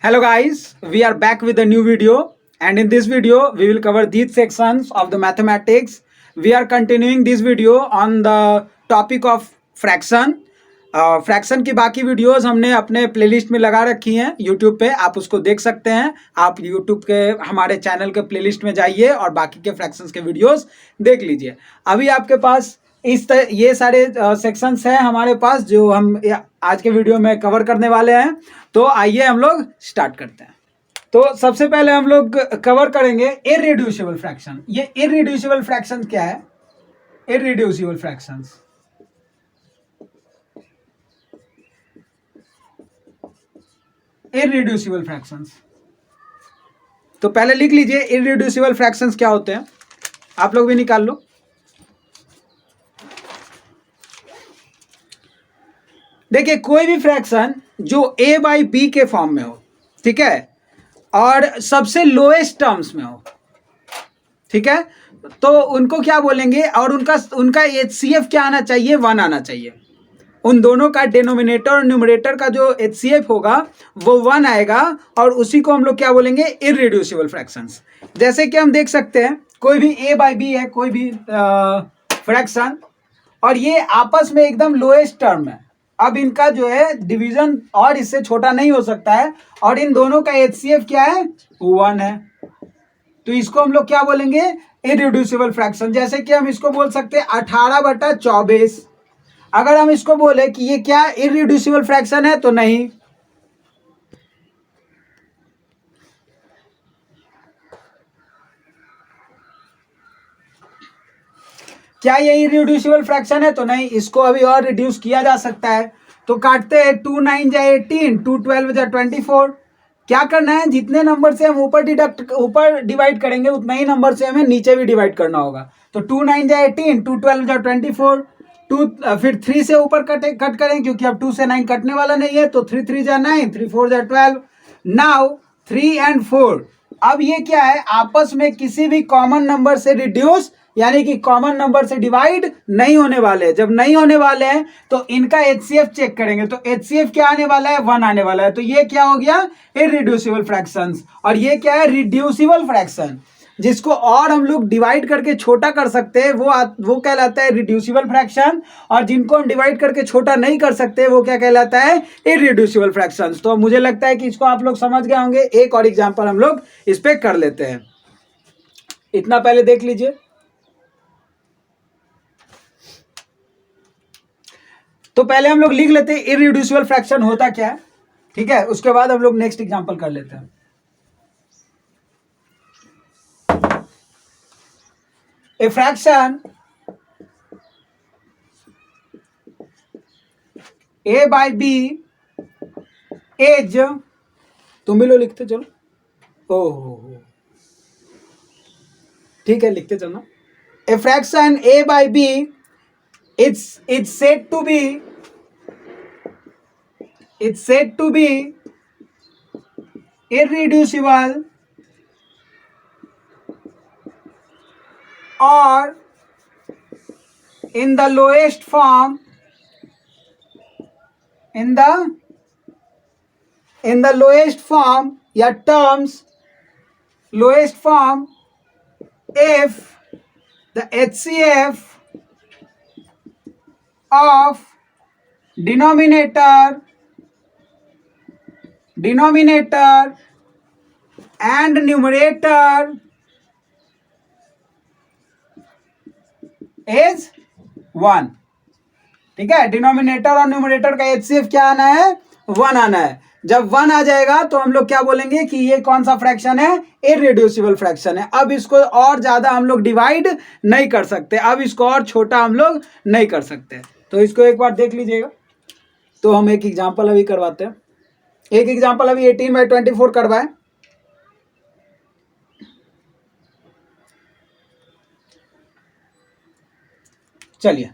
Hello guys, we are back with a new video, and in this video we will cover these sections of the mathematics. We are continuing this video on the topic of fraction. Fraction की बाकी videos हमने अपने playlist में लगा रखी हैं YouTube पे, आप उसको देख सकते हैं। आप यूट्यूब के हमारे चैनल के प्लेलिस्ट में जाइए और बाकी के फ्रैक्शंस के वीडियोस देख लीजिए। अभी आपके पास ये सारे सेक्शंस हैं हमारे पास जो हम आज के वीडियो में कवर करने वाले हैं। तो आइए हम लोग स्टार्ट करते हैं। तो सबसे पहले हम लोग कवर करेंगे इररिड्यूसिबल फ्रैक्शन। ये इररिड्यूसिबल फ्रैक्शन क्या है? Irreducible fractions, irreducible fractions. तो पहले लिख लीजिए इररिड्यूसिबल फ्रैक्शंस क्या होते हैं, आप लोग भी निकाल लो। देखिए, कोई भी फ्रैक्शन जो a बाई बी के फॉर्म में हो, ठीक है, और सबसे लोएस्ट टर्म्स में हो, ठीक है, तो उनको क्या बोलेंगे? और उनका HCF क्या आना चाहिए? 1 आना चाहिए। उन दोनों का डिनोमिनेटर और न्यूमरेटर का जो HCF होगा वो 1 आएगा, और उसी को हम लोग क्या बोलेंगे? Irreducible fractions. जैसे कि हम देख सकते हैं, कोई भी a बाई बी है, कोई भी फ्रैक्शन, और ये आपस में एकदम लोएस्ट टर्म है। अब इनका जो है डिवीजन और इससे छोटा नहीं हो सकता है, और इन दोनों का HCF क्या है? 1 है। तो इसको हम लोग क्या बोलेंगे? Irreducible fraction. जैसे कि हम इसको बोल सकते हैं 18/24। अगर हम इसको बोले कि ये क्या इररिड्यूसिबल फ्रैक्शन है, तो नहीं। क्या ये इररिड्यूसिबल फ्रैक्शन है? तो नहीं। इसको अभी और रिड्यूस किया जा सकता है। तो काटते हैं, 2 9 जा 18, 2 12 जा 24। क्या करना है? जितने नंबर से हम ऊपर डिवाइड करेंगे उतना ही नंबर से हमें नीचे भी डिवाइड करना होगा। तो 2 9 जा 18, 2 12 जा 24, फिर 3 से ऊपर कट करें, क्योंकि अब 2 से 9 कटने वाला नहीं है। तो 3 3 जा 9, 3 4 जा 12। नाउ 3 and 4, अब ये क्या है? आपस में किसी भी कॉमन नंबर से रिड्यूस, यानी कि कॉमन नंबर से डिवाइड नहीं होने वाले हैं। जब नहीं होने वाले हैं तो इनका HCF चेक करेंगे। तो HCF क्या आने वाला है? 1 आने वाला है। तो ये क्या हो गया? Irreducible fractions. और ये क्या है? Reducible fraction. जिसको और हम लोग डिवाइड करके छोटा कर सकते हैं वो कहलाता है रिड्यूसिबल फ्रैक्शन, और जिनको हम डिवाइड करके छोटा नहीं कर सकते वो क्या कहलाता है? Irreducible fractions. तो मुझे लगता है कि इसको आप लोग समझ गए होंगे। एक और एग्जांपल हम लोग इस पे कर लेते हैं। इतना पहले देख लीजिए। तो पहले हम लोग लिख लेते हैं इररिड्यूसिबल फ्रैक्शन होता क्या है, ठीक है, उसके बाद हम लोग नेक्स्ट एग्जांपल कर लेते हैं। A fraction a by b is, तुम भी लो लिखते चलो। ओहो, ठीक है, लिखते चलना। A fraction a by b it's said to be irreducible or in the lowest form, in the lowest form या terms lowest form if the HCF of denominator and numerator is 1। ठीक है, डिनोमिनेटर और numerator का HCF क्या आना है? 1 आना है। जब 1 आ जाएगा तो हम लोग क्या बोलेंगे कि ये कौन सा फ्रैक्शन है? इररिड्यूसिबल फ्रैक्शन है। अब इसको और ज्यादा हम लोग डिवाइड नहीं कर सकते, अब इसको और छोटा हम लोग नहीं कर सकते। तो इसको एक बार देख लीजिएगा। तो हम एक एग्जांपल अभी करवाते हैं। एक एग्जांपल अभी 18/24 करवाए। चलिए,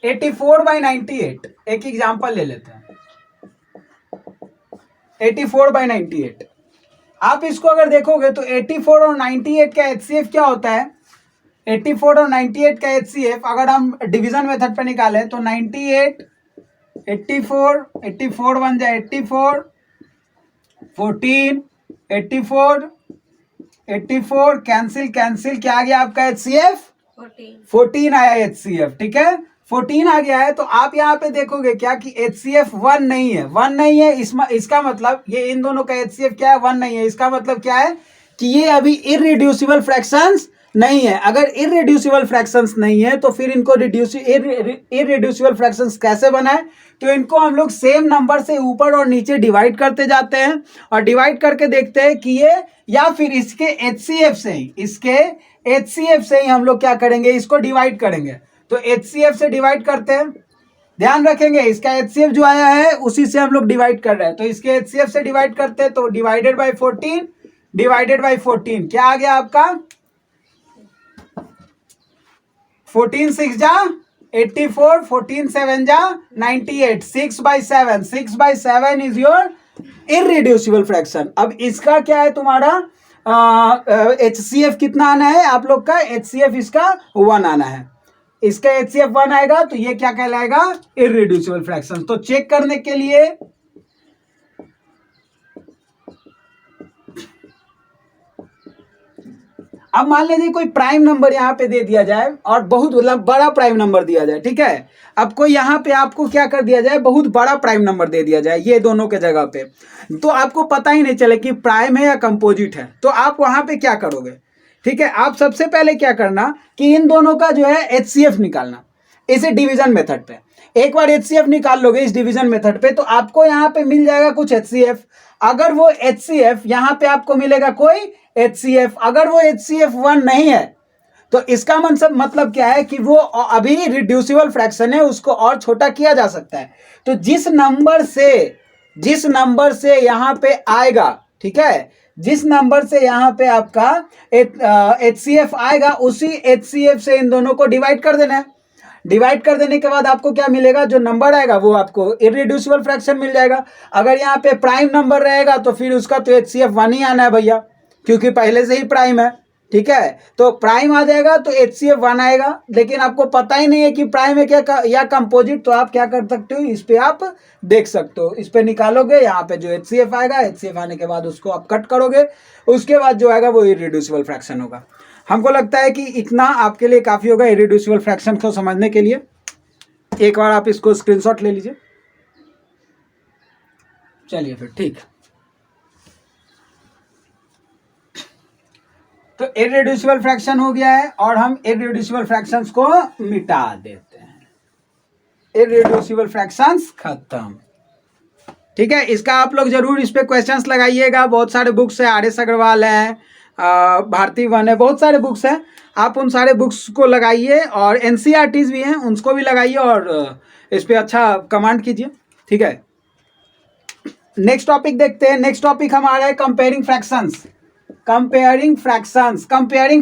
84/98 एक एग्जांपल ले लेते हैं। 84/98 आप इसको अगर देखोगे तो 84 और 98 का HCF क्या होता है? 84 और 98 का HCF अगर हम डिवीजन मेथड पे निकालें तो 98 84 84 बन जाए 84 14 84 84 कैंसिल कैंसिल, क्या आ गया आपका HCF 14 आया HCF। ठीक है, 14 आ गया है। तो आप यहाँ पे देखोगे क्या कि HCF 1 नहीं है, 1 नहीं है। इसका मतलब ये इन दोनों का HCF क्या है, 1 नहीं है। इसका मतलब क्या है कि ये अभी इररिड्यूसिबल फ्रैक्शंस नहीं है। अगर इररिड्यूसिबल फ्रैक्शंस नहीं है तो फिर इनको इररिड्यूसिबल फ्रैक्शंस कैसे बनाए, तो इनको हम लोग सेम नंबर से ऊपर और नीचे डिवाइड करते जाते हैं और डिवाइड करके देखते हैं कि ये, या फिर इसके HCF से ही हम लोग क्या करेंगे, इसको डिवाइड करेंगे। तो HCF से डिवाइड करते हैं, ध्यान रखेंगे इसका HCF जो आया है उसी से हम लोग डिवाइड कर रहे हैं। तो इसके HCF से डिवाइड करते हैं तो डिवाइडेड बाय 14 क्या आ गया आपका 14 6 जा 84 14 7 जा 98 6/7 इज योर इररिड्यूसिबल फ्रैक्शन। अब इसका क्या है तुम्हारा HCF कितना आना है आप लोग का, HCF इसका 1 आना है। इसका HCF 1 आएगा तो ये क्या कहलाएगा, इररिड्यूसिबल फ्रैक्शन। तो चेक करने के लिए अब मान लीजिए कोई प्राइम नंबर यहाँ पे दे दिया जाए और बहुत बड़ा प्राइम नंबर दिया जाए। ठीक है, अब कोई यहाँ पे आपको क्या कर दिया जाए, बहुत बड़ा प्राइम नंबर दे दिया जाए ये दोनों के जगह पे, तो आपको पता ही नहीं चले कि प्राइम है या कंपोजिट है। तो आप वहां पे क्या करोगे, ठीक है, आप सबसे पहले क्या करना कि इन दोनों का जो है HCF निकालना, इसे डिवीजन मेथड पे। एक बार HCF निकाल लोगे इस डिवीजन मेथड पे तो आपको यहाँ पे मिल जाएगा कुछ HCF। अगर वो HCF यहाँ पे आपको मिलेगा कोई HCF, अगर वो HCF 1 नहीं है तो इसका मतलब क्या है कि वो अभी रिड्यूसिबल फ्रैक्शन है, उसको और छोटा किया जा सकता है। तो जिस नंबर से यहाँ पे आएगा, ठीक है, जिस नंबर से यहाँ पे आपका HCF आएगा उसी HCF से इन दोनों को डिवाइड कर देना है। डिवाइड कर देने के बाद आपको क्या मिलेगा, जो नंबर आएगा वो आपको इररिड्यूसिबल फ्रैक्शन मिल जाएगा। अगर यहाँ पे प्राइम नंबर रहेगा तो फिर उसका तो HCF 1 ही आना है भैया, क्योंकि पहले से ही प्राइम है। ठीक है, तो प्राइम आ जाएगा तो HCF 1 आएगा, लेकिन आपको पता ही नहीं है कि प्राइम है क्या या कंपोजिट, तो आप क्या कर सकते हो, इस पे आप देख सकते हो, इस पे निकालोगे, यहाँ पे जो HCF आएगा, HCF आने के बाद उसको आप कट करोगे, उसके बाद जो आएगा वो इररिड्यूसिबल फ्रैक्शन होगा। हमको लगता है कि इतना आपके लिए काफ़ी होगा इररिड्यूसिबल फ्रैक्शन को समझने के लिए। एक बार आप इसको स्क्रीनशॉट ले लीजिए। चलिए फिर ठीक, तो इररिड्यूसिबल फ्रैक्शन हो गया है और हम इररिड्यूसिबल फ्रैक्शंस को मिटा देते हैं। इररिड्यूसिबल फ्रैक्शंस खत्म। ठीक है, इसका आप लोग जरूर इस पे क्वेश्चंस लगाइएगा। बहुत सारे बुक्स है, RS अग्रवाल है, भारती वन है, बहुत सारे बुक्स हैं। आप उन सारे बुक्स को लगाइए और NCERTs भी हैं उनको भी लगाइए और इस पे अच्छा कमांड कीजिए। ठीक है, नेक्स्ट टॉपिक देखते हैं। नेक्स्ट टॉपिक हमारा है कंपेयरिंग फ्रैक्शंस। कंपेयरिंग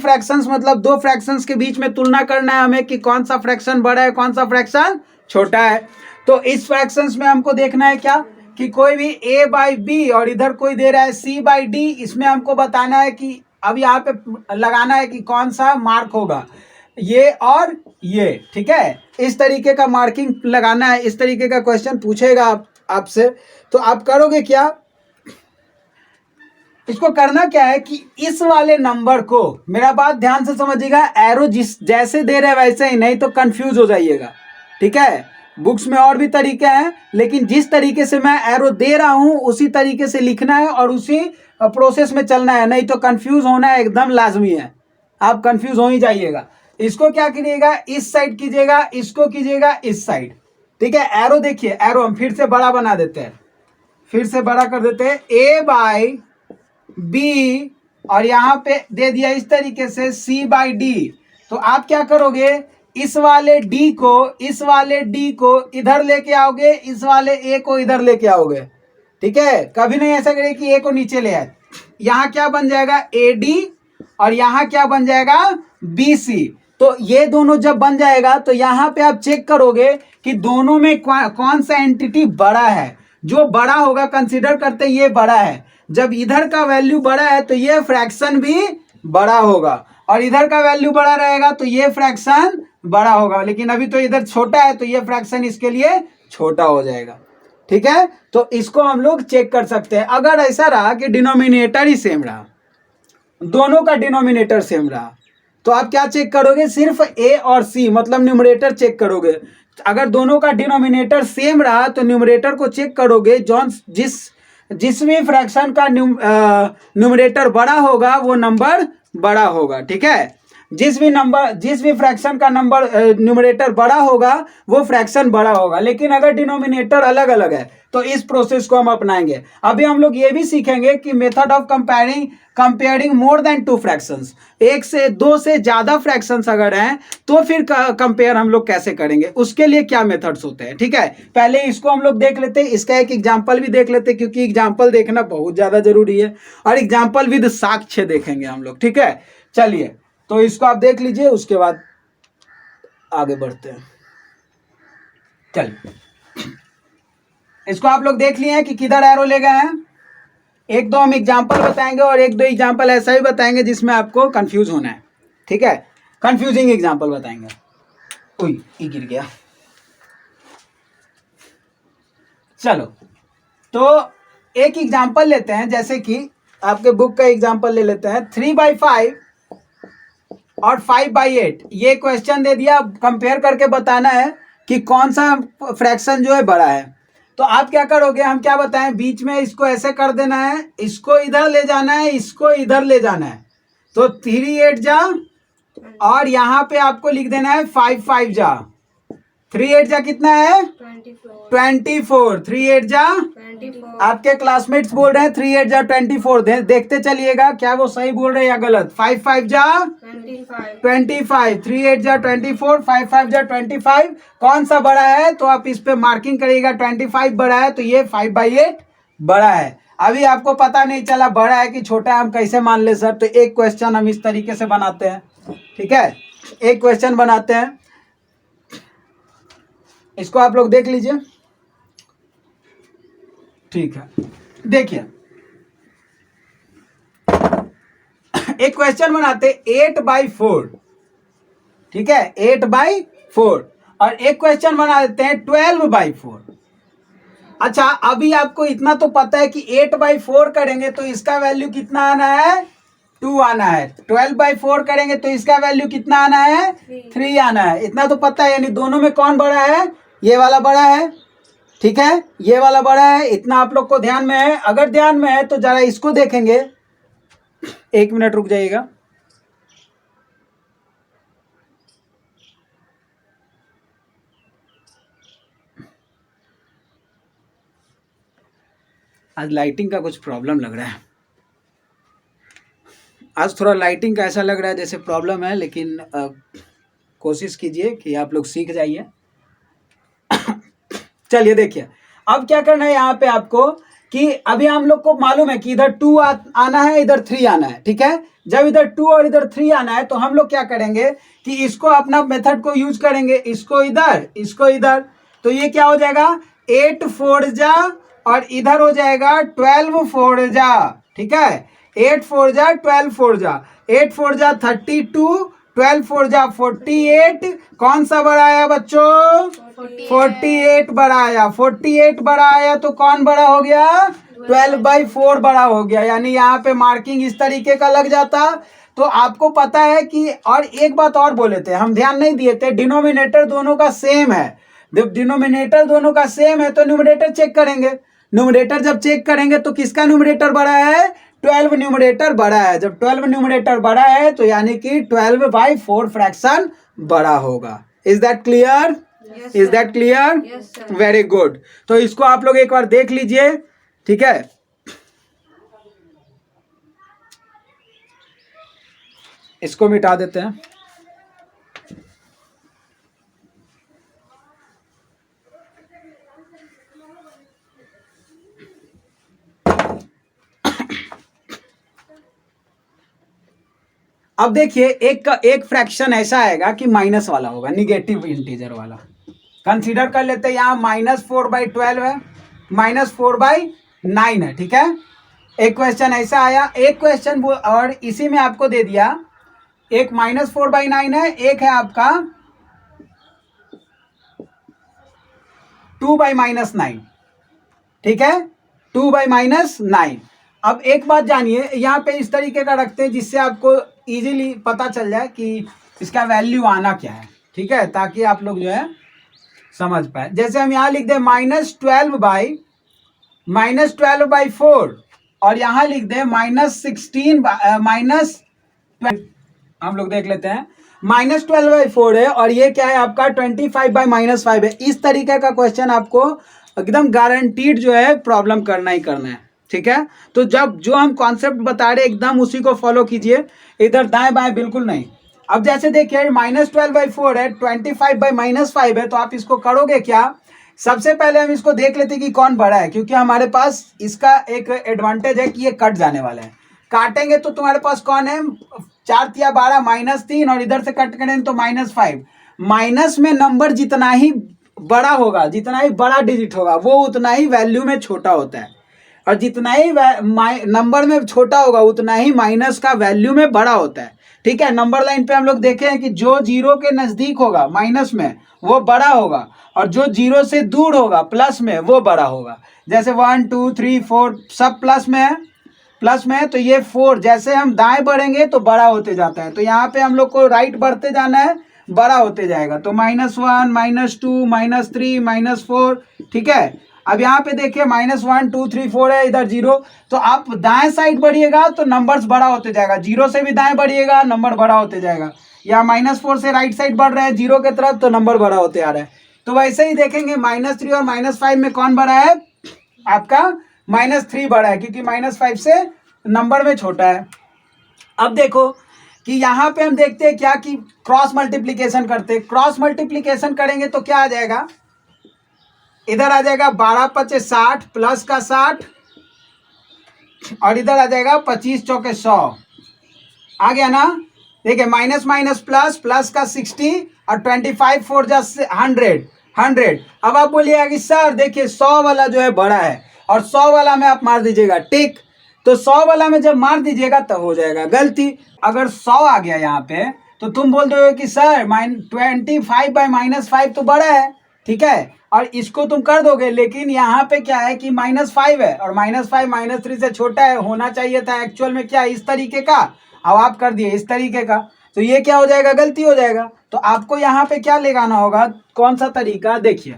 फ्रैक्शंस मतलब दो फ्रैक्शंस के बीच में तुलना करना है हमें कि कौन सा फ्रैक्शन बड़ा है कौन सा फ्रैक्शन छोटा है। तो इस फ्रैक्शंस में हमको देखना है क्या कि कोई भी A/B और इधर कोई दे रहा है C/D, इसमें हमको बताना है कि अब यहाँ पे लगाना है कि कौन सा मार्क होगा, ये और ये। ठीक है, इस तरीके का मार्किंग लगाना है, इस तरीके का क्वेश्चन पूछेगा आपसे। तो आप करोगे क्या, इसको करना क्या है कि इस वाले नंबर को, मेरा बात ध्यान से समझिएगा, एरो जैसे दे रहे वैसे ही, नहीं तो कंफ्यूज हो जाइएगा। ठीक है, बुक्स में और भी तरीके हैं, लेकिन जिस तरीके से मैं एरो दे रहा हूं उसी तरीके से लिखना है और उसी प्रोसेस में चलना है, नहीं तो कंफ्यूज होना एकदम लाजमी है। आप कंफ्यूज हो ही जाइएगा। इसको क्या कीजिएगा, इस साइड कीजिएगा, इसको कीजिएगा इस साइड। ठीक है, एरो देखिए, एरो हम फिर से बड़ा बना देते हैं, फिर से बड़ा कर देते हैं, A/B और यहाँ पे दे दिया इस तरीके से C/D। तो आप क्या करोगे, इस वाले D को इधर लेके आओगे, इस वाले A को इधर लेके आओगे। ठीक है, कभी नहीं ऐसा करिए कि A को नीचे ले आए। यहाँ क्या बन जाएगा AD और यहाँ क्या बन जाएगा BC। तो ये दोनों जब बन जाएगा तो यहाँ पे आप चेक करोगे कि दोनों में कौन सा एंटिटी बड़ा है। जो बड़ा होगा कंसीडर करते ये बड़ा है, जब इधर का वैल्यू बड़ा है तो ये फ्रैक्शन भी बड़ा होगा और इधर का वैल्यू बड़ा रहेगा तो ये फ्रैक्शन बड़ा होगा, लेकिन अभी तो इधर छोटा है तो ये फ्रैक्शन इसके लिए छोटा हो जाएगा। ठीक है, तो इसको हम लोग चेक कर सकते हैं। अगर ऐसा रहा कि डिनोमिनेटर ही सेम रहा, दोनों का डिनोमिनेटर सेम रहा, तो आप क्या चेक करोगे? सिर्फ ए और सी मतलब न्यूमरेटर चेक करोगे। अगर दोनों का डिनोमिनेटर सेम रहा तो न्यूमरेटर को चेक करोगे, जिस भी फ्रैक्शन का न्यूमरेटर बड़ा होगा वो नंबर बड़ा होगा। ठीक है, जिस भी फ्रैक्शन का नंबर न्यूमरेटर बड़ा होगा वो फ्रैक्शन बड़ा होगा। लेकिन अगर डिनोमिनेटर अलग अलग है तो इस प्रोसेस को हम अपनाएंगे। अभी हम लोग ये भी सीखेंगे कि method of comparing more than two fractions, एक से दो से ज्यादा फ्रैक्शंस अगर हैं तो फिर कंपेयर हम लोग कैसे करेंगे, उसके लिए क्या मेथड्स होते हैं। ठीक है, पहले इसको हम लोग देख लेते हैं, इसका एक एग्जांपल भी देख लेते हैं, क्योंकि एग्जांपल देखना बहुत ज्यादा जरूरी है, और एग्जांपल विद साक्ष्य देखेंगे हम लोग। ठीक है, चलिए तो इसको आप देख लीजिए, उसके बाद आगे बढ़ते हैं। चलिए, इसको आप लोग देख लिए हैं कि किधर एरो ले गए हैं। एक दो हम एग्जांपल बताएंगे और एक दो एग्जांपल ऐसा ही बताएंगे जिसमें आपको कंफ्यूज होना है। ठीक है, कंफ्यूजिंग एग्जांपल बताएंगे। ओई, ये गिर गया। चलो, तो एक एग्जांपल लेते हैं, जैसे कि आपके बुक का एग्जांपल ले लेते हैं। 3/5 और 5/8 ये क्वेश्चन दे दिया, कंपेयर करके बताना है कि कौन सा फ्रैक्शन जो है बड़ा है। तो आप क्या करोगे, हम क्या बताएं, बीच में इसको ऐसे कर देना है, इसको इधर ले जाना है, इसको इधर ले जाना है। तो 3/8 जा, और यहाँ पे आपको लिख देना है 5/5 जा। 3/8 जा कितना है? 24। 3/8 जा, आपके क्लासमेट्स बोल रहे हैं 3/8 जा 24। देखते चलिएगा क्या वो सही बोल रहे हैं या गलत। 5/5 जा 25, 3/8 जा 24, 5/5 जा 25। कौन सा बड़ा है? तो आप इस पे मार्किंग करिएगा, 25 बड़ा है तो ये 5/8 बड़ा है। अभी आपको पता नहीं चला बड़ा है कि छोटा है, हम कैसे मान ले सर? तो एक क्वेश्चन हम इस तरीके से बनाते हैं। ठीक है, एक क्वेश्चन बनाते हैं, इसको आप लोग देख लीजिए। ठीक है, देखिए एक क्वेश्चन बनाते 8/4। ठीक है, 8/4, और एक क्वेश्चन बना देते हैं 12/4। अच्छा, अभी आपको इतना तो पता है कि 8/4 करेंगे तो इसका वैल्यू कितना आना है? 2 आना है। 12/4 करेंगे तो इसका वैल्यू कितना आना है? 3 आना है। इतना तो पता है, यानी दोनों में कौन बड़ा है? ये वाला बड़ा है। ठीक है, ये वाला बड़ा है, इतना आप लोग को ध्यान में है। अगर ध्यान में है तो जरा इसको देखेंगे, 1 मिनट रुक जाइएगा। आज लाइटिंग का कुछ प्रॉब्लम लग रहा है, आज थोड़ा लाइटिंग का ऐसा लग रहा है जैसे प्रॉब्लम है, लेकिन कोशिश कीजिए कि आप लोग सीख जाइए। चलिए देखिए, अब क्या करना है यहाँ पे आपको, कि अभी हम लोग को मालूम है कि इधर 2 आना है, इधर 3 आना है। ठीक है, जब इधर 2 और इधर 3 आना है तो हम लोग क्या करेंगे कि इसको अपना मेथड को यूज करेंगे, इसको इधर, इसको इधर। तो ये क्या हो जाएगा? 8/4 जा, और इधर हो जाएगा 12/4 जा। ठीक है, 8/4 जा 12/4 जा, 8/4 जा 32, 12/4 जा 48। कौन सा बड़ा आया बच्चों? 48 बड़ा आया। 48 बड़ा आया तो कौन बड़ा हो गया? 12/4 बड़ा हो गया। यानी यहाँ पे मार्किंग इस तरीके का लग जाता। तो आपको पता है कि, और एक बात और बोले थे, हम ध्यान नहीं दिए थे, डिनोमिनेटर दोनों का सेम है। जब डिनोमिनेटर दोनों का सेम है तो न्यूमरेटर चेक करेंगे। न्यूमरेटर जब चेक करेंगे तो किसका न्यूमरेटर बड़ा है? 12 न्यूमरेटर बड़ा है। जब 12 न्यूमरेटर बड़ा है तो यानी कि 12/4 फ्रैक्शन बड़ा होगा। Is that clear? Is that clear? Very good. तो इसको आप लोग एक बार देख लीजिए। ठीक है, इसको मिटा देते हैं। अब देखिए, एक फ्रैक्शन ऐसा आएगा कि माइनस वाला होगा, निगेटिव इंटीजर वाला। कंसीडर कर लेते हैं, यहाँ -4/12 है, -4/9 है। ठीक है, एक क्वेश्चन ऐसा आया, एक क्वेश्चन और इसी में आपको दे दिया एक -4/9 है, एक है आपका 2/-9, ठीक है, 2/-9। अब एक बात जानिए, यहाँ पे इस तरीके का रखते हैं जिससे आपको इजीली पता चल जाए कि इसका वैल्यू आना क्या है, ठीक है, ताकि आप लोग जो है समझ पाए। जैसे हम यहाँ लिख दें -12/4 और यहाँ लिख दें -16 हम लोग देख लेते हैं, -12/4 है और ये क्या है आपका 25/-5 है। इस तरीके का क्वेश्चन आपको एकदम गारंटीड जो है प्रॉब्लम करना ही करना है, ठीक है। तो जब जो हम कॉन्सेप्ट बता रहे एकदम उसी को फॉलो कीजिए, इधर दाएं बाएं बिल्कुल नहीं। अब जैसे देखिए -12/4 है, 25/-5 है, तो आप इसको करोगे क्या, सबसे पहले हम इसको देख लेते हैं कि कौन बड़ा है, क्योंकि हमारे पास इसका एक एडवांटेज है कि ये कट जाने वाला है। काटेंगे तो तुम्हारे पास कौन है, 4×12 -3 और इधर से कट करें तो -5। माइनस में नंबर जितना ही बड़ा होगा, जितना ही बड़ा डिजिट होगा, वो उतना ही वैल्यू में छोटा होता है, और जितना ही नंबर में छोटा होगा उतना ही माइनस का वैल्यू में बड़ा होता है, ठीक है। नंबर लाइन पे हम लोग देखे हैं कि जो 0 के नजदीक होगा माइनस में वो बड़ा होगा, और जो 0 से दूर होगा प्लस में वो बड़ा होगा। जैसे 1 2 3 4 सब प्लस में है, तो ये 4 जैसे हम दाएं बढ़ेंगे तो बड़ा होते जाता है, तो यहाँ पे हम लोग को राइट बढ़ते जाना है, बड़ा होते जाएगा। तो -1 -2 -3 -4, ठीक है। अब यहाँ पे देखिए -1 2 3 4 है, इधर 0, तो आप दाएं साइड बढ़िएगा तो नंबर्स बड़ा होते जाएगा, 0 से भी दाएं बढ़िएगा नंबर बड़ा होते जाएगा, या -4 से राइट साइड बढ़ रहे हैं 0 के तरफ तो नंबर बड़ा होते आ रहा है। तो वैसे ही देखेंगे -3 और -5 में कौन बड़ा है, आपका -3 बड़ा है, क्योंकि -5 से नंबर में छोटा है। अब देखो कि यहाँ पे हम देखते हैं क्या कि क्रॉस मल्टीप्लीकेशन करते हैं। क्रॉस मल्टीप्लीकेशन करेंगे तो क्या आ जाएगा, इधर आ जाएगा 12×5 = 60 प्लस का 60, और इधर आ जाएगा 25×4 = 100, आ गया ना। देखिए माइनस माइनस प्लस, प्लस का 60 और 25×4 = 100। अब आप बोलिएगा कि सर देखिए 100 वाला जो है बड़ा है, और 100 वाला में आप मार दीजिएगा टिक, तो 100 वाला में जब मार दीजिएगा तब हो जाएगा गलती। अगर 100 आ गया यहाँ पे तो तुम बोल दोगे कि सर 25/-5 तो बड़ा है, ठीक है, और इसको तुम कर दोगे, लेकिन यहाँ पे क्या है कि -5 है, और -5 -3 से छोटा है, होना चाहिए था एक्चुअल में क्या इस तरीके का, अब आप कर दिए इस तरीके का, तो ये क्या हो जाएगा, गलती हो जाएगा। तो आपको यहाँ पे क्या लगाना होगा, कौन सा तरीका, देखिए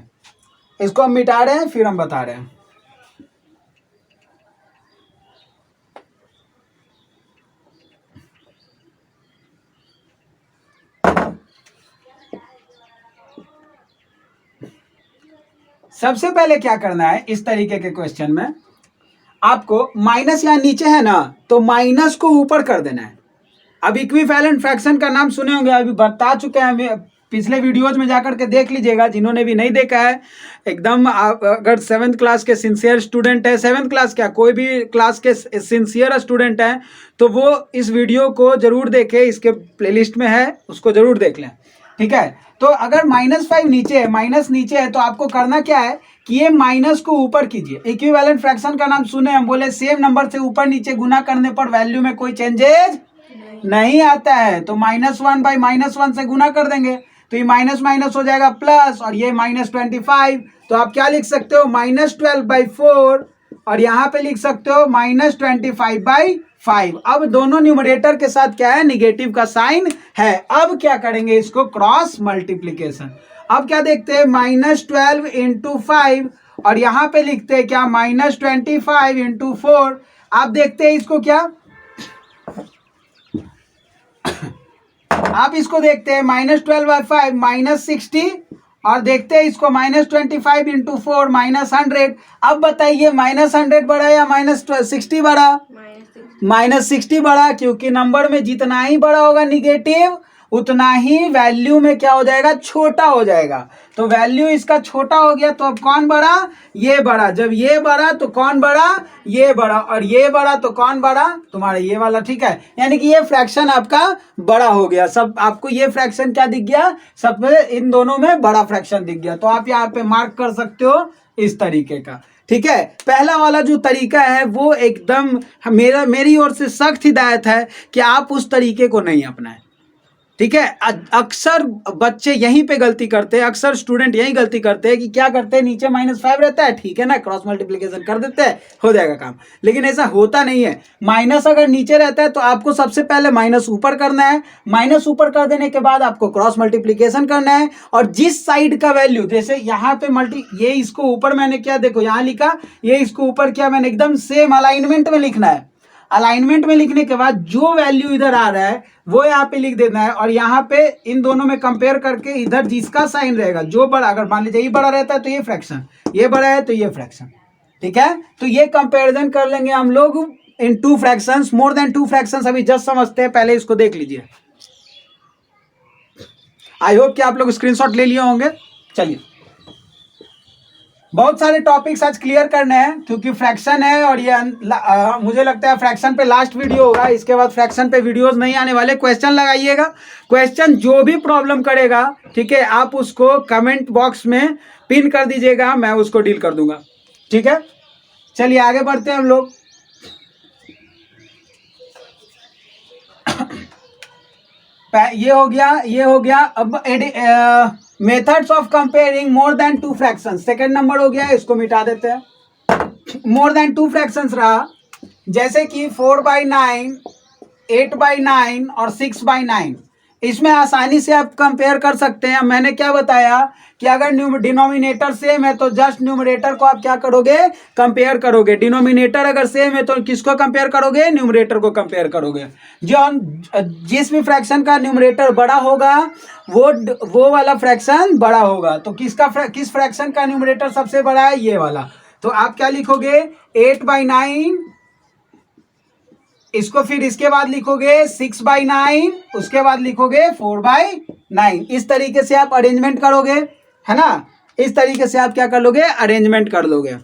इसको हम मिटा रहे हैं फिर हम बता रहे हैं। सबसे पहले क्या करना है इस तरीके के क्वेश्चन में, आपको माइनस यहाँ नीचे है ना, तो माइनस को ऊपर कर देना है। अब इक्विवेलेंट फ्रैक्शन का नाम सुने होंगे, अभी बता चुके हैं, पिछले वीडियोज में जाकर के देख लीजिएगा, जिन्होंने भी नहीं देखा है एकदम। आप अगर 7th क्लास के सिंसियर स्टूडेंट है, 7th क्लास क्या कोई भी क्लास के सिंसियर स्टूडेंट हैं, तो वो इस वीडियो को जरूर देखें, इसके प्लेलिस्ट में है, उसको जरूर देख लें, ठीक है। तो अगर -5 नीचे है, माइनस नीचे है, तो आपको करना क्या है कि ये माइनस को ऊपर कीजिए। इक्विवेलेंट फ्रैक्शन का नाम सुने, हम बोले सेम नंबर से ऊपर नीचे गुना करने पर वैल्यू में कोई चेंजेज नहीं आता है, तो -1/-1 से गुना कर देंगे, तो ये माइनस माइनस हो जाएगा प्लस, और ये -25, तो आप क्या लिख सकते हो, -12/4, और यहाँ पे लिख सकते हो -25/5। अब दोनों न्यूमरेटर के साथ क्या है, निगेटिव का साइन है। अब क्या करेंगे, इसको क्रॉस मल्टीप्लीकेशन। अब क्या देखते हैं, -12 × 5, और यहाँ पे लिखते हैं क्या, -25 × 4। आप देखते हैं इसको क्या, आप इसको देखते हैं -12/5 -60, और देखते हैं इसको -25 × 4 -100। अब बताइए -100 बड़ा या -60 बड़ा, -60 बड़ा, क्योंकि नंबर में जितना ही बड़ा होगा निगेटिव उतना ही वैल्यू में क्या हो जाएगा, छोटा हो जाएगा। तो वैल्यू इसका छोटा हो गया, तो अब कौन बड़ा, ये बड़ा। जब ये बड़ा तो कौन बड़ा, ये बड़ा, और ये बड़ा तो कौन बड़ा, तुम्हारा ये वाला, ठीक है। यानी कि ये फ्रैक्शन आपका बड़ा हो गया, सब आपको ये फ्रैक्शन क्या दिख गया, सब में इन दोनों में बड़ा फ्रैक्शन दिख गया। तो आप यहाँ पे मार्क कर सकते हो इस तरीके का, ठीक है। पहला वाला जो तरीका है वो एकदम मेरी ओर से सख्त हिदायत है कि आप उस तरीके को नहीं अपनाएं, ठीक है। अक्सर बच्चे यहीं पे गलती करते हैं, अक्सर स्टूडेंट यही गलती करते हैं कि क्या करते हैं, नीचे -5 रहता है, ठीक है ना, क्रॉस मल्टीप्लिकेशन कर देते हैं, हो जाएगा काम। लेकिन ऐसा होता नहीं है। माइनस अगर नीचे रहता है तो आपको सबसे पहले माइनस ऊपर करना है, माइनस ऊपर कर देने के बाद आपको क्रॉस मल्टीप्लिकेशन करना है, और जिस साइड का वैल्यू, जैसे यहाँ पे ये इसको ऊपर मैंने क्या, देखो यहाँ लिखा, ये इसको ऊपर क्या मैंने एकदम सेम अलाइनमेंट में लिखना है। अलाइनमेंट में लिखने के बाद जो वैल्यू इधर आ रहा है वो यहाँ पे लिख देना है, और यहाँ पे इन दोनों में कंपेयर करके इधर जिसका साइन रहेगा, जो बड़ा, अगर मान लीजिए ये बड़ा रहता है तो ये फ्रैक्शन, ये बड़ा है तो ये फ्रैक्शन, ठीक है। तो ये कंपेरिजन कर लेंगे हम लोग इन 2 फ्रैक्शंस, मोर देन 2 फ्रैक्शंस अभी जस्ट समझते हैं, पहले इसको देख लीजिए। आई होप कि आप लोग स्क्रीनशॉट ले लिए होंगे। चलिए, बहुत सारे टॉपिक्स आज क्लियर करने हैं, क्योंकि फ्रैक्शन है, और ये मुझे लगता है फ्रैक्शन पे लास्ट वीडियो होगा, इसके बाद फ्रैक्शन पे वीडियोस नहीं आने वाले। क्वेश्चन लगाइएगा, क्वेश्चन जो भी प्रॉब्लम करेगा, ठीक है, आप उसको कमेंट बॉक्स में पिन कर दीजिएगा, मैं उसको डील कर दूंगा, ठीक है। चलिए आगे बढ़ते हैं हम लोग। ये हो गया। अब methods of comparing more than 2 fraction, second number हो गया, इसको मिटा देते हैं। मोर देन 2 फ्रैक्शंस रहा, जैसे कि 4/9, 8/9 और 6/9। इसमें आसानी से आप कंपेयर कर सकते हैं। मैंने क्या बताया कि अगर डिनोमिनेटर सेम है तो जस्ट न्यूमरेटर को आप क्या करोगे, कंपेयर करोगे। डिनोमिनेटर अगर सेम है तो किसको कंपेयर करोगे, न्यूमरेटर को कंपेयर करोगे। जिस भी फ्रैक्शन का न्यूमरेटर बड़ा होगा वो वाला फ्रैक्शन बड़ा होगा। तो किस फ्रैक्शन का न्यूमरेटर सबसे बड़ा है, ये वाला। तो आप क्या लिखोगे, 8/9, इसको फिर इसके बाद लिखोगे 6/9, उसके बाद लिखोगे 4/9। इस तरीके से आप अरेंजमेंट करोगे, है ना, इस तरीके से आप क्या कर लोगे, अरेंजमेंट कर लोगे।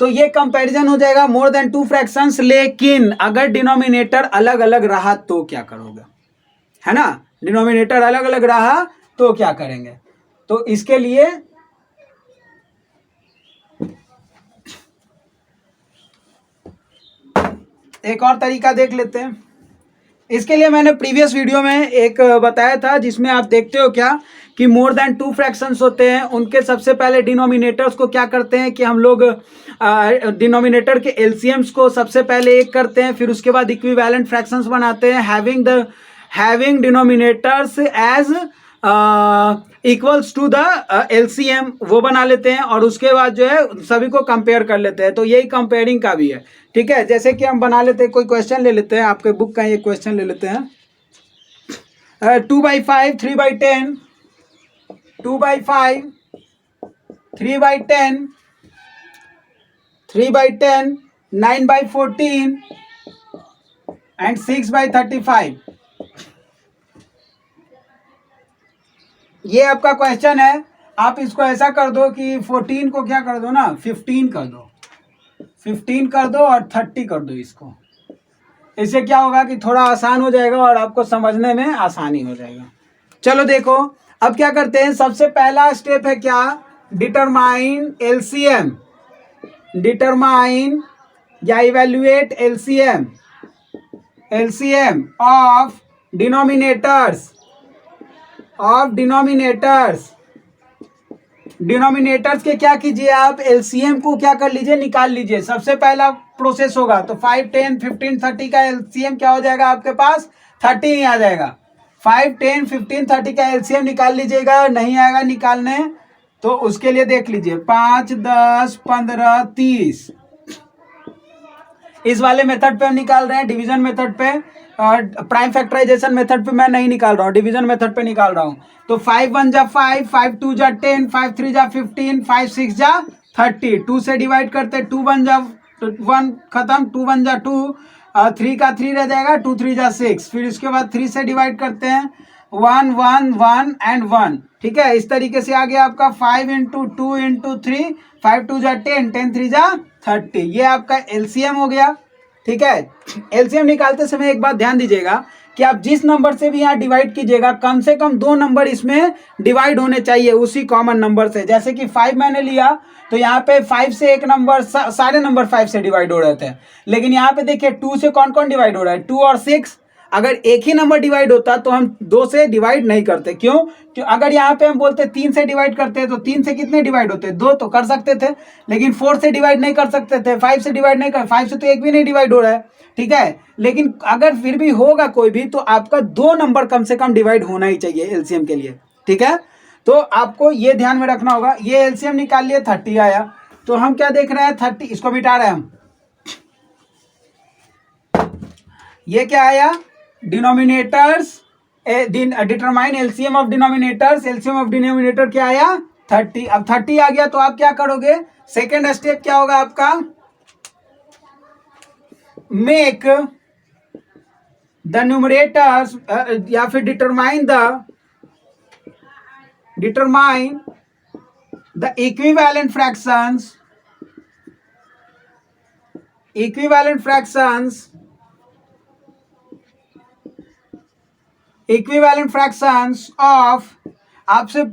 तो ये कंपैरिजन हो जाएगा मोर देन 2 फ्रैक्शंस। लेकिन अगर डिनोमिनेटर अलग अलग रहा तो क्या करोगे, है ना, डिनोमिनेटर अलग अलग रहा तो क्या करेंगे। तो इसके लिए एक और तरीका देख लेते हैं। इसके लिए मैंने प्रीवियस वीडियो में एक बताया था, जिसमें आप देखते हो क्या कि मोर देन 2 फ्रैक्शंस होते हैं, उनके सबसे पहले डिनोमिनेटर्स को क्या करते हैं कि हम लोग डिनोमिनेटर के एलसीएम्स को सबसे पहले एक करते हैं, फिर उसके बाद इक्विवेलेंट फ्रैक्शंस बनाते हैं, having denominators as equals to the LCM, वो बना लेते हैं, और उसके बाद जो है सभी को कंपेयर कर लेते हैं। तो यही कंपेयरिंग का भी है, ठीक है। जैसे कि हम बना लेते हैं, कोई क्वेश्चन ले लेते हैं, आपके बुक का ये क्वेश्चन ले लेते हैं। 2/5, 3/10, 2/5, 3/10, 3/10, 9/14 एंड 6/35। ये आपका क्वेश्चन है। आप इसको ऐसा कर दो कि 14 को क्या कर दो ना, 15 कर दो, 15 कर दो और 30 कर दो इसको। इससे क्या होगा कि थोड़ा आसान हो जाएगा और आपको समझने में आसानी हो जाएगा। चलो देखो, अब क्या करते हैं, सबसे पहला स्टेप है क्या, डिटरमाइन एलसीएम, डिटरमाइन या evaluate LCM, LCM of denominators, of denominators. Denominators के क्या कीजिए आप, एलसीएम को क्या कर लीजिए, निकाल लीजिए। सबसे पहला प्रोसेस होगा तो 5, 10, 15, 30 का एलसीएम क्या हो जाएगा आपके पास, 30 ही आ जाएगा। 5, 10, 15, 30 का एलसीएम निकाल लीजिएगा। नहीं आएगा निकालने तो उसके लिए देख लीजिए 5, 10, 15, 30। इस वाले मेथड पे हम निकाल रहे हैं, डिवीजन मेथड पे, प्राइम फैक्टराइजेशन मेथड पे मैं नहीं निकाल रहा हूँ, डिवीजन मेथड पे निकाल रहा हूँ। तो 5 1 जा 5, 5 2 जा 10, 5 3 जा 15, 5 6 जा 30। 2 से डिवाइड करते, 2 1 जा 1 खत्म, 2 1 जा 2, 3 का 3 रह जाएगा, 2 3 जा 6। फिर इसके बाद 3 से डिवाइड करते हैं, 1 1 1 एंड 1, ठीक है। इस तरीके से आ गया आपका 5 × 2 × 3, 5 2 जा 10, 10 3 जा 30। ये आपका एलसीएम हो गया, ठीक है। एलसीएम निकालते समय एक बात ध्यान दीजिएगा कि आप जिस नंबर से भी यहाँ डिवाइड कीजिएगा, कम से कम 2 नंबर इसमें डिवाइड होने चाहिए उसी कॉमन नंबर से। जैसे कि 5 मैंने लिया तो यहाँ पे 5 से एक नंबर, सारे नंबर 5 से डिवाइड हो रहे थे, लेकिन यहाँ पे देखिए 2 से कौन कौन डिवाइड हो रहा है, 2 और 6। अगर एक ही नंबर डिवाइड होता तो हम 2 से डिवाइड नहीं करते। क्यों? अगर यहाँ पे हम बोलते 3 से डिवाइड करते हैं तो 3 से कितने डिवाइड होते? 2 तो कर सकते थे, लेकिन 4 से डिवाइड नहीं कर सकते थे, 5 से डिवाइड नहीं कर, 5 से तो एक भी नहीं डिवाइड हो रहा है, ठीक है। लेकिन अगर फिर भी होगा कोई भी, तो आपका 2 नंबर कम से कम डिवाइड होना ही चाहिए एलसीएम के लिए, ठीक है। तो आपको ये ध्यान में रखना होगा। ये एलसीएम निकाल लिए, 30 आया, तो हम क्या देख रहे हैं? 30, इसको मिटा रहे हैं हम। ये क्या आया? Denominators, determine LCM of denominators. LCM of denominator क्या आया? 30। अब 30 आ गया तो आप क्या करोगे? सेकेंड स्टेप क्या होगा आपका? मेक द न्यूमरेटर्स, या फिर determine the equivalent fractions of, आपसे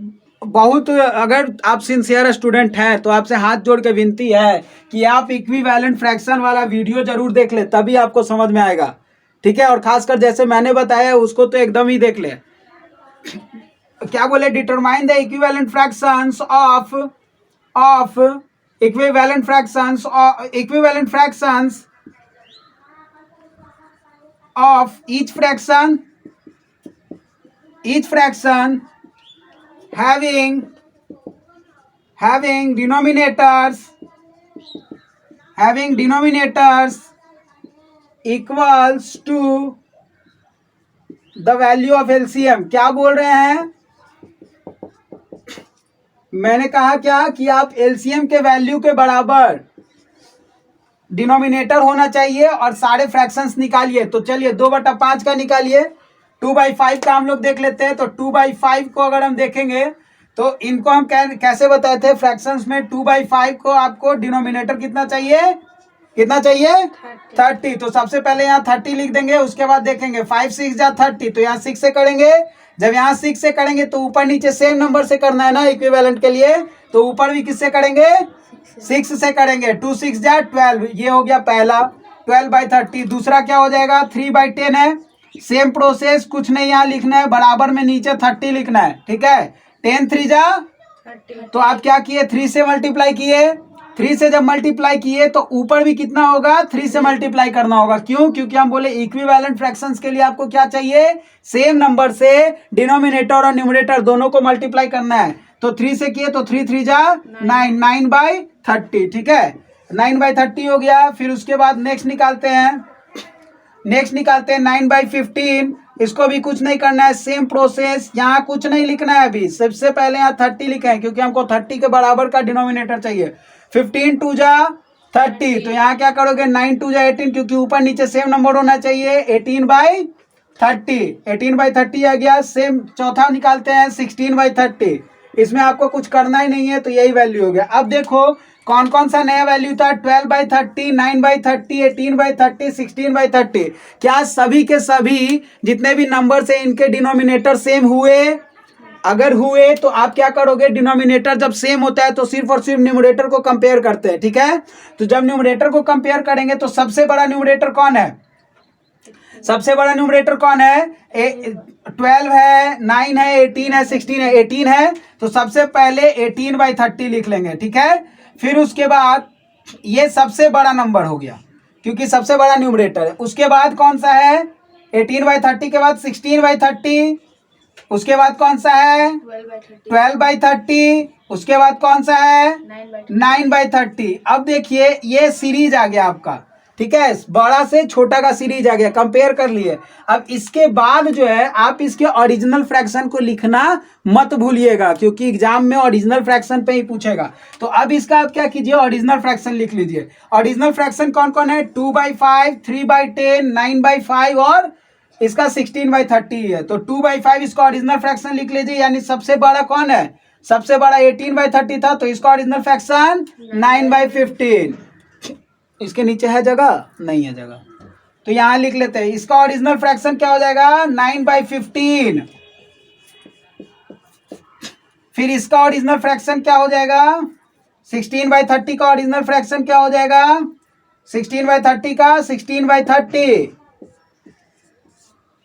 बहुत, अगर आप सिंसियर स्टूडेंट हैं तो आपसे हाथ जोड़ के विनती है कि आप इक्विवेलेंट फ्रैक्शन वाला वीडियो जरूर देख ले, तभी आपको समझ में आएगा, ठीक है। और खासकर जैसे मैंने बताया उसको तो एकदम ही देख ले। क्या बोले? Determine the equivalent fractions of equivalent fractions of each fraction having denominators equals to the value of LCM। क्या बोल रहे हैं? मैंने कहा क्या कि आप LCM के वैल्यू के बराबर डिनोमिनेटर होना चाहिए और सारे फ्रैक्शंस निकालिए। तो चलिए 2/5 का निकालिए, 2/5 का हम लोग देख लेते हैं। तो 2/5 को अगर हम देखेंगे तो इनको हम कैसे बताए थे फ्रैक्शंस में? 2/5 को आपको डिनोमिनेटर कितना चाहिए? 30। तो सबसे पहले यहाँ 30 लिख देंगे, उसके बाद देखेंगे 5 6 जा 30, तो यहाँ 6 से करेंगे। जब यहाँ 6 से करेंगे तो ऊपर नीचे सेम नंबर से करना है ना इक्विवेलेंट के लिए, तो ऊपर भी किससे करेंगे? 6 से करेंगे। 2 6 जा 12, ये हो गया पहला 12/30। दूसरा क्या हो जाएगा? 3/10 है। सेम प्रोसेस, कुछ नहीं यहाँ लिखना है, बराबर में नीचे 30 लिखना है, ठीक है। 10 3 जा 30, तो आप क्या किए? 3 से मल्टीप्लाई किए। 3 से जब मल्टीप्लाई किए तो ऊपर भी कितना होगा? 3 से मल्टीप्लाई करना होगा। क्यों? क्योंकि हम बोले इक्विवेलेंट फ्रैक्शंस के लिए आपको क्या चाहिए? सेम नंबर से डिनोमिनेटर और न्यूमरेटर दोनों को मल्टीप्लाई करना है। तो 3 से किए तो 3 3 जा 9, 9/30, ठीक है। 9/30 हो गया। फिर उसके बाद नेक्स्ट निकालते हैं 9/15। इसको भी कुछ नहीं करना है, सेम प्रोसेस, यहाँ कुछ नहीं लिखना है अभी। सबसे पहले यहाँ 30 लिखे हैं क्योंकि हमको 30 के बराबर का डिनोमिनेटर चाहिए। 15 2 जा 30, तो यहाँ क्या करोगे? 9 2 जा 18, क्योंकि ऊपर नीचे सेम नंबर होना चाहिए। 18/30 आ गया। सेम चौथा निकालते हैं 16/30। इसमें आपको कुछ करना ही नहीं है, तो यही वैल्यू हो गया। अब देखो कौन कौन सा नया वैल्यू था? 12/30, 9/30, 18/30, 16/30। क्या सभी के सभी जितने भी नंबर है इनके डिनोमिनेटर सेम हुए? अगर हुए तो आप क्या करोगे? डिनोमिनेटर जब सेम होता है तो सिर्फ और सिर्फ न्यूमरेटर को कंपेयर करते हैं, ठीक है। तो जब न्यूमरेटर को कंपेयर करेंगे तो सबसे बड़ा न्यूमरेटर कौन है? 12 है, 9 है, 18 है, 16 है। 18 है तो सबसे पहले 18/30 लिख लेंगे, ठीक है। फिर उसके बाद ये सबसे बड़ा नंबर हो गया क्योंकि सबसे बड़ा न्यूमरेटर है। उसके बाद कौन सा है? 18/30 के बाद 16/30। उसके बाद कौन सा है? 12/30। उसके बाद कौन सा है? 9/30। अब देखिए ये सीरीज आ गया आपका, ठीक है। बड़ा से छोटा का सीरीज आ गया, कंपेयर कर लिए। अब इसके बाद जो है आप इसके ओरिजिनल फ्रैक्शन को लिखना मत भूलिएगा, क्योंकि एग्जाम में ओरिजिनल फ्रैक्शन पे ही पूछेगा। तो अब इसका आप क्या कीजिए? ओरिजिनल फ्रैक्शन लिख लीजिए। ओरिजिनल फ्रैक्शन कौन कौन है? 2/5, 3/10, 9/5 और इसका 16/30 है। तो 2/5 इसका ओरिजिनल फ्रैक्शन लिख लीजिए। यानी सबसे बड़ा कौन है? सबसे बड़ा 18/30 था, तो इसका ओरिजिनल फ्रैक्शन 9/15। इसके नीचे है जगह? नहीं है जगह, तो यहां लिख लेते हैं। इसका ओरिजिनल फ्रैक्शन क्या हो जाएगा? 9/15। फिर इसका ओरिजिनल फ्रैक्शन क्या हो जाएगा? 16/30 का ओरिजिनल फ्रैक्शन क्या हो जाएगा? 16/30 का 16/30।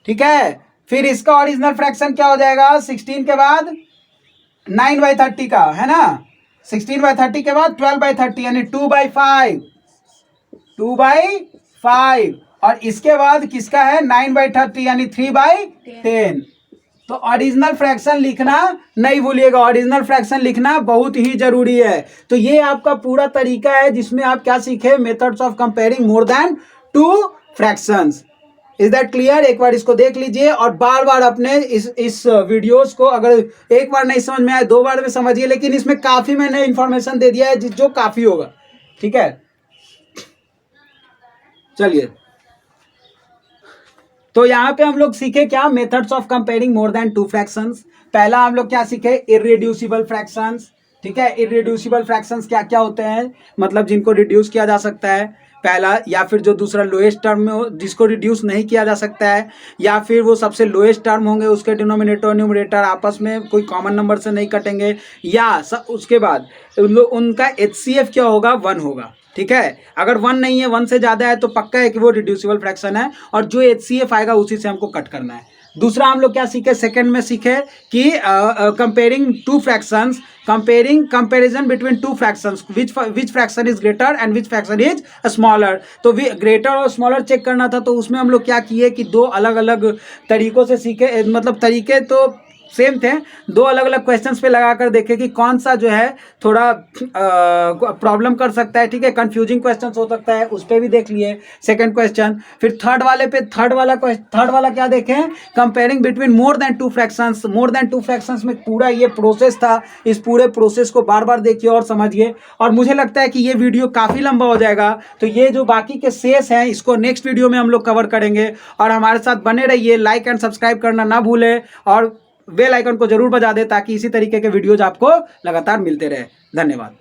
ठीक है। फिर इसका ओरिजिनल फ्रैक्शन क्या हो जाएगा, 16 के बाद 9/30 का, है ना। 16/30 के बाद 12/30 यानी 2/5, 2/5। और इसके बाद किसका है, 9/30 यानी 3/10। तो ओरिजिनल फ्रैक्शन लिखना नहीं भूलिएगा, ओरिजिनल फ्रैक्शन लिखना बहुत ही जरूरी है। तो ये आपका पूरा तरीका है जिसमें आप क्या सीखे, methods of comparing more than 2 fractions. Is that clear? एक बार इसको देख लीजिए और बार बार अपने इस वीडियोस को, अगर एक बार नहीं समझ में आए 2 बार में समझिए, लेकिन इसमें काफी मैंने इंफॉर्मेशन दे दिया है जो काफी होगा, ठीक है। चलिए, तो यहाँ पे हम लोग सीखे क्या, methods of comparing more than 2 fractions. पहला हम लोग क्या सीखे, इररिड्यूसिबल फ्रैक्शंस, ठीक है। इररिड्यूसिबल फ्रैक्शंस क्या क्या होते हैं, मतलब जिनको रिड्यूस किया जा सकता है, पहला, या फिर जो दूसरा लोएस्ट टर्म में हो जिसको रिड्यूस नहीं किया जा सकता है, या फिर वो सबसे लोएस्ट टर्म होंगे, उसके डिनोमिनेटर और न्यूमरेटर आपस में कोई कॉमन नंबर से नहीं कटेंगे, या उसके बाद उनका HCF क्या होगा, 1 होगा, ठीक है। अगर 1 नहीं है, 1 से ज्यादा है तो पक्का है कि वो रिड्यूसिबल फ्रैक्शन है, और जो HCF आएगा उसी से हमको कट करना है। दूसरा हम लोग क्या सीखे, सेकंड में सीखे कि comparing 2 fractions, comparison between 2 fractions, which fraction is greater and which fraction is smaller. तो ग्रेटर और स्मॉलर चेक करना था, तो उसमें हम लोग क्या किए कि 2 अलग अलग तरीकों से सीखे, मतलब तरीके तो सेम थे, 2 अलग अलग क्वेश्चंस पे लगा कर देखे कि कौन सा जो है थोड़ा प्रॉब्लम कर सकता है, ठीक है, कंफ्यूजिंग क्वेश्चंस हो सकता है, उस पर भी देख लिए सेकंड क्वेश्चन। फिर थर्ड वाला क्या देखें, comparing between more than 2 fractions. More than 2 fractions में पूरा ये प्रोसेस था, इस पूरे प्रोसेस को बार बार देखिए और समझिए। और मुझे लगता है कि ये वीडियो काफ़ी लंबा हो जाएगा, तो ये जो बाकी के शेष हैं इसको नेक्स्ट वीडियो में हम लोग कवर करेंगे। और हमारे साथ बने रहिए, लाइक एंड सब्सक्राइब करना ना भूलें, और बेल आइकन को जरूर बजा दे ताकि इसी तरीके के वीडियोज आपको लगातार मिलते रहे। धन्यवाद।